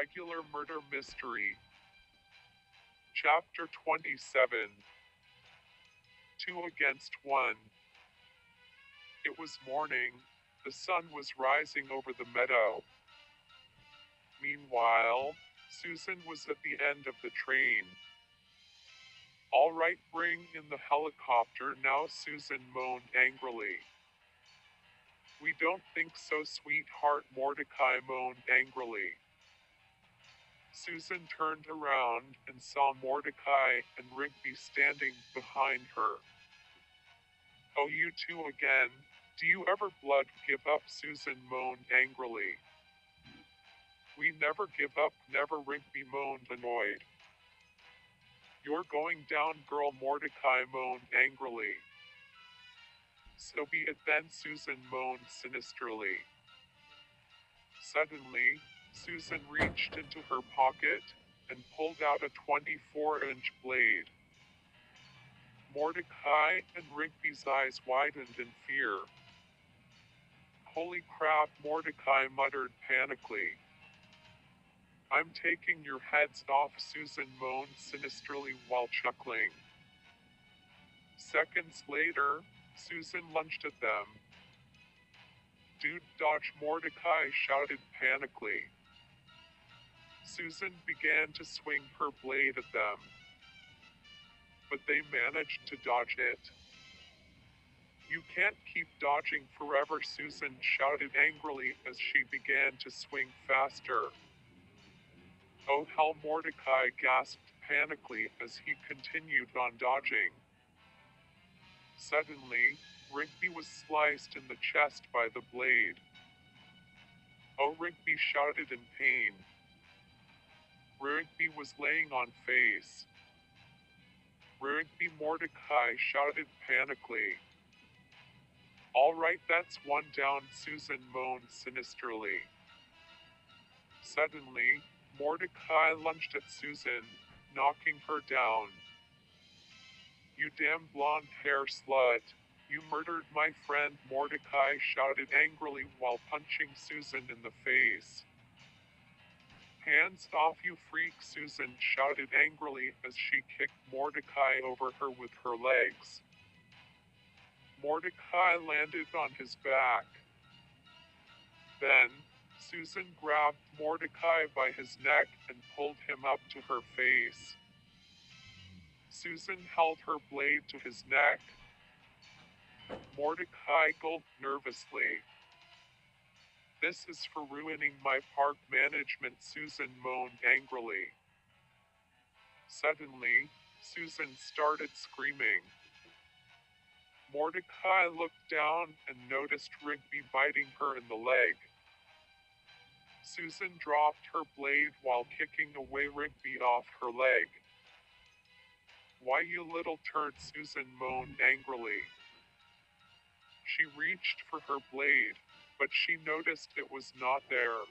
Regular Murder Mystery. Chapter 27. 2 against 1. It was morning. The sun was rising over the meadow. Meanwhile, Susan was at the end of the train. "All right, bring in the helicopter now," Susan moaned angrily. "We don't think so, sweetheart," Mordecai moaned angrily. Susan turned around and saw Mordecai and Rigby standing behind her. "Oh, you two again? Do you ever blood give up?" Susan moaned angrily. "We never give up, never," Rigby moaned annoyed. "You're going down, girl," Mordecai moaned angrily. "So be it then," Susan moaned sinisterly. Suddenly, Susan reached into her pocket and pulled out a 24-inch blade. Mordecai and Rigby's eyes widened in fear. "Holy crap," Mordecai muttered panically. "I'm taking your heads off," Susan moaned sinisterly while chuckling. Seconds later, Susan lunged at them. "Dude, dodge," Mordecai shouted panically. Susan began to swing her blade at them, but they managed to dodge it. "You can't keep dodging forever," Susan shouted angrily as she began to swing faster. "Oh hell," Mordecai gasped panically as he continued on dodging. Suddenly, Rigby was sliced in the chest by the blade. "Oh," Rigby shouted in pain. Rigby was laying on face. "Rigby," Mordecai shouted panically. "All right, that's one down," Susan moaned sinisterly. Suddenly, Mordecai lunged at Susan, knocking her down. "You damn blonde hair slut. You murdered my friend," Mordecai shouted angrily while punching Susan in the face. "Hands off, you freak," Susan shouted angrily as she kicked Mordecai over her with her legs. Mordecai landed on his back. Then, Susan grabbed Mordecai by his neck and pulled him up to her face. Susan held her blade to his neck. Mordecai gulped nervously. "This is for ruining my park management," Susan moaned angrily. Suddenly, Susan started screaming. Mordecai looked down and noticed Rigby biting her in the leg. Susan dropped her blade while kicking away Rigby off her leg. "Why, you little turd," Susan moaned angrily. She reached for her blade, but she noticed it was not there.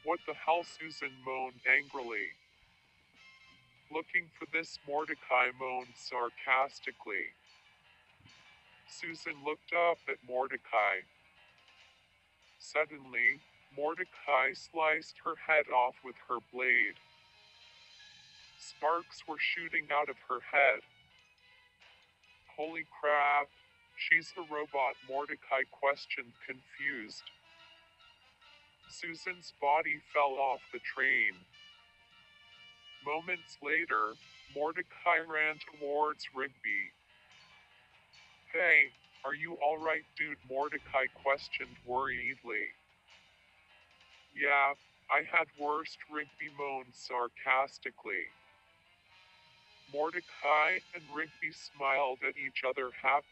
"What the hell," Susan moaned angrily. "Looking for this," Mordecai moaned sarcastically. Susan looked up at Mordecai. Suddenly, Mordecai sliced her head off with her blade. Sparks were shooting out of her head. "Holy crap, she's a robot," Mordecai questioned, confused. Susan's body fell off the train. Moments later, Mordecai ran towards Rigby. "Hey, are you alright, dude?" Mordecai questioned worriedly. "Yeah, I had worst," Rigby moaned sarcastically. Mordecai and Rigby smiled at each other happily.